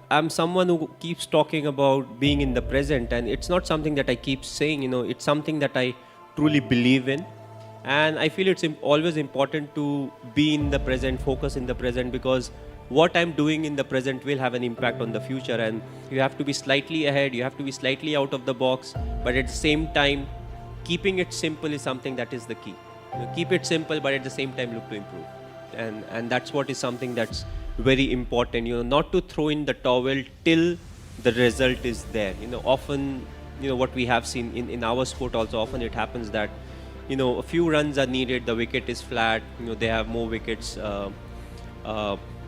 I'm someone who keeps talking about being in the present, and it's not something that I keep saying. It's something that I truly believe in, and I feel it's always important to be in the present, focus in the present, because what I'm doing in the present will have an impact on the future. And you have to be slightly ahead, you have to be slightly out of the box, but at the same time, keeping it simple is something that is the key. Keep it simple, but at the same time look to improve. And that's what is something that's very important. Not to throw in the towel till the result is there. Often, what we have seen in our sport also, often it happens that a few runs are needed, the wicket is flat, they have more wickets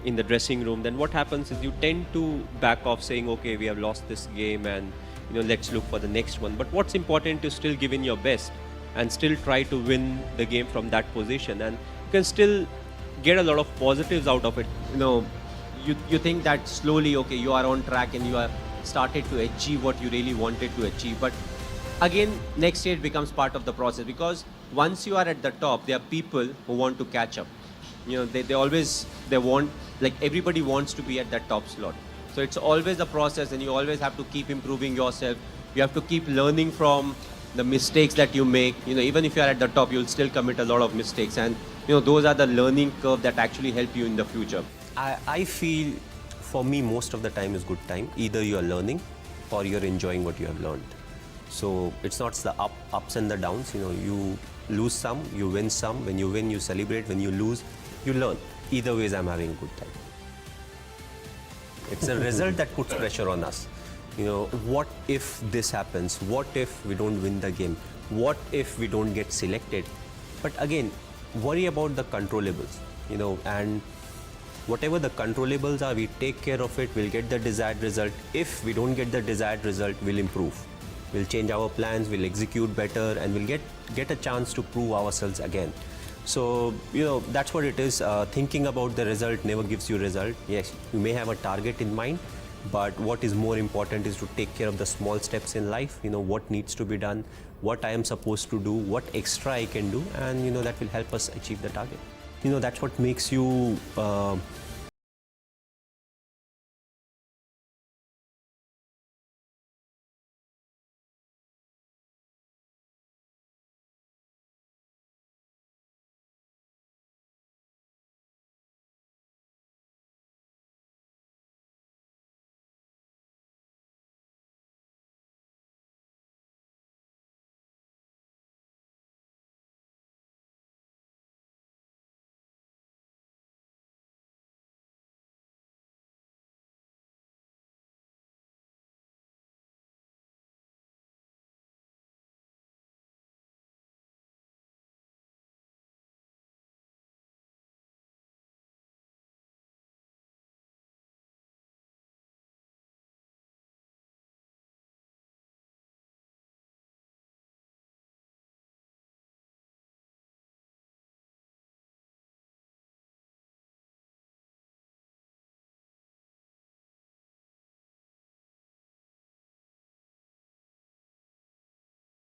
in the dressing room. Then what happens is you tend to back off, saying, okay, we have lost this game, and let's look for the next one. But what's important is still give in your best and still try to win the game from that position, and you can still get a lot of positives out of it. You think that slowly, okay, you are on track and you are started to achieve what you really wanted to achieve. But again, next stage becomes part of the process, because once you are at the top, there are people who want to catch up. They want, like, everybody wants to be at that top slot. So it's always a process, and you always have to keep improving yourself. You have to keep learning from the mistakes that you make. Even if you are at the top, you'll still commit a lot of mistakes, and those are the learning curve that actually help you in the future. I feel for me most of the time is good time. Either you are learning or you're enjoying what you have learned. So it's not the ups and the downs. You lose some, you win some. When you win, you celebrate. When you lose, you learn. Either ways, I'm having a good time. It's a result that puts pressure on us. What if this happens? What if we don't win the game? What if we don't get selected? But again, worry about the controllables, and whatever the controllables are, we take care of it, we'll get the desired result. If we don't get the desired result, we'll improve. We'll change our plans, we'll execute better, and we'll get a chance to prove ourselves again. So, that's what it is. Thinking about the result never gives you result. Yes, you may have a target in mind, but what is more important is to take care of the small steps in life. What needs to be done, what I am supposed to do, what extra I can do, and that will help us achieve the target. That's what makes you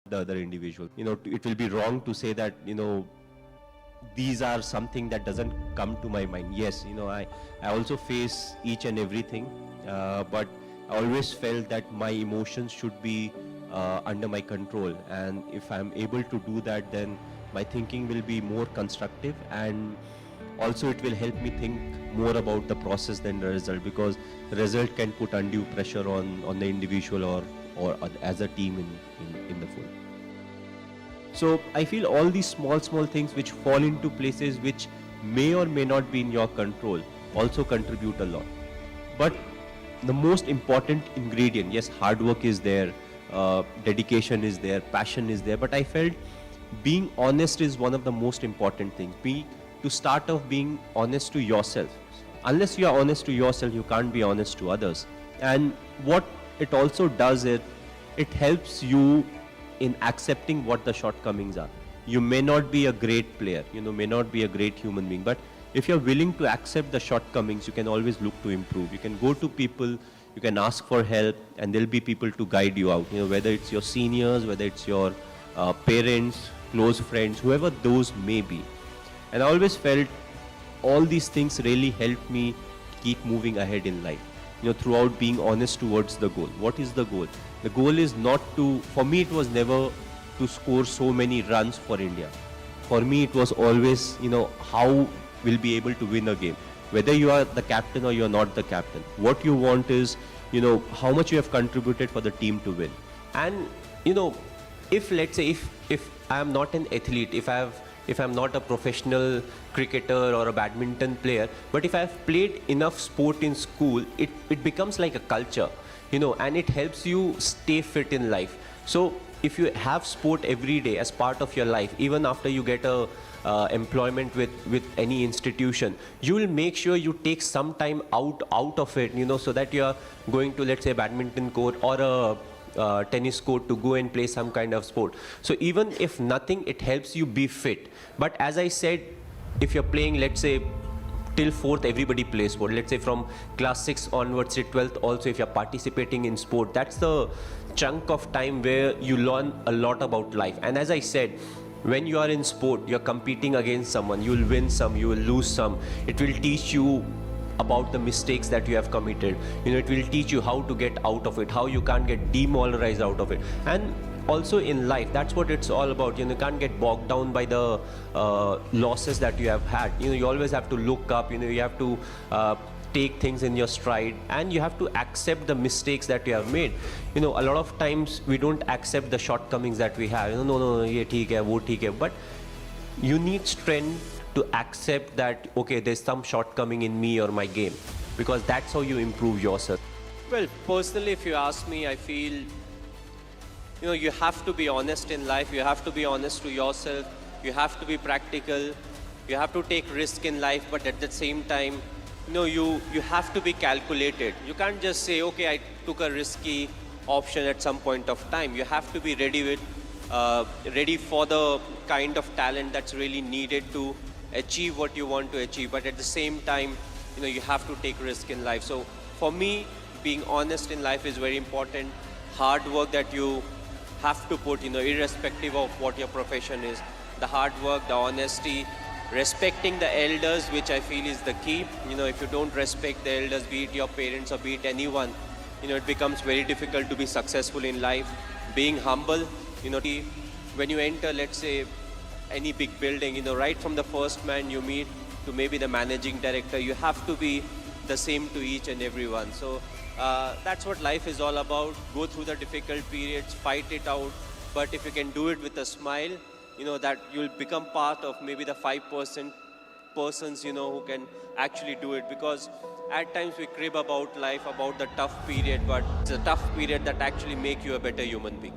The other individual. It will be wrong to say that, these are something that doesn't come to my mind. Yes, I also face each and everything, but I always felt that my emotions should be under my control. And if I'm able to do that, then my thinking will be more constructive, and also it will help me think more about the process than the result, because the result can put undue pressure on the individual or as a team in the full. So I feel all these small things which fall into places which may or may not be in your control also contribute a lot. But the most important ingredient, yes, hard work is there, dedication is there, passion is there, but I felt being honest is one of the most important things. To start off, being honest to yourself. Unless you are honest to yourself, you can't be honest to others. And what it also does is, it helps you in accepting what the shortcomings are. You may not be a great player, may not be a great human being, but if you're willing to accept the shortcomings, you can always look to improve. You can go to people, you can ask for help, and there'll be people to guide you out. Whether it's your seniors, whether it's your parents, close friends, whoever those may be. And I always felt all these things really helped me keep moving ahead in life. throughout being honest towards the goal. What is the goal? The goal is not to, for me it was never to score so many runs for India. For me it was always, how we'll be able to win a game. Whether you are the captain or you're not the captain. What you want is, how much you have contributed for the team to win. And, if let's say, if I am not an athlete, if I'm not a professional cricketer or a badminton player, but if I've played enough sport in school, it becomes like a culture, and it helps you stay fit in life. So if you have sport every day as part of your life, even after you get a employment with any institution, you will make sure you take some time out of it, so that you are going to, let's say, badminton court or a tennis court to go and play some kind of sport. So even if nothing, it helps you be fit. But as I said, if you're playing, let's say, till 4th, everybody plays sport. Let's say from class 6 onwards to 12th also, if you're participating in sport, that's the chunk of time where you learn a lot about life. And as I said, when you are in sport, you're competing against someone. You will win some, you will lose some. It will teach you about the mistakes that you have committed. It will teach you how to get out of it, how you can't get demoralized out of it. And also in life, that's what it's all about. You can't get bogged down by the losses that you have had. You always have to look up. You have to take things in your stride, and you have to accept the mistakes that you have made. A lot of times we don't accept the shortcomings that we have. No, ye theek hai, wo theek hai. But you need strength to accept that, okay, there's some shortcoming in me or my game, because that's how you improve yourself. Well, personally, if you ask me, I feel, you have to be honest in life. You have to be honest to yourself. You have to be practical. You have to take risk in life, but at the same time, you have to be calculated. You can't just say, okay, I took a risky option at some point of time. You have to be ready for the kind of talent that's really needed to achieve what you want to achieve. But at the same time, you have to take risk in life. So for me, being honest in life is very important. Hard work that you have to put, irrespective of what your profession is. The hard work, the honesty, respecting the elders, which I feel is the key. If you don't respect the elders, be it your parents or be it anyone, it becomes very difficult to be successful in life. Being humble, when you enter, let's say, any big building, right from the first man you meet to maybe the managing director, you have to be the same to each and everyone. So that's what life is all about. Go through the difficult periods, fight it out. But if you can do it with a smile, that you'll become part of maybe the 5% persons, who can actually do it. Because at times we crib about life, about the tough period, but it's a tough period that actually make you a better human being.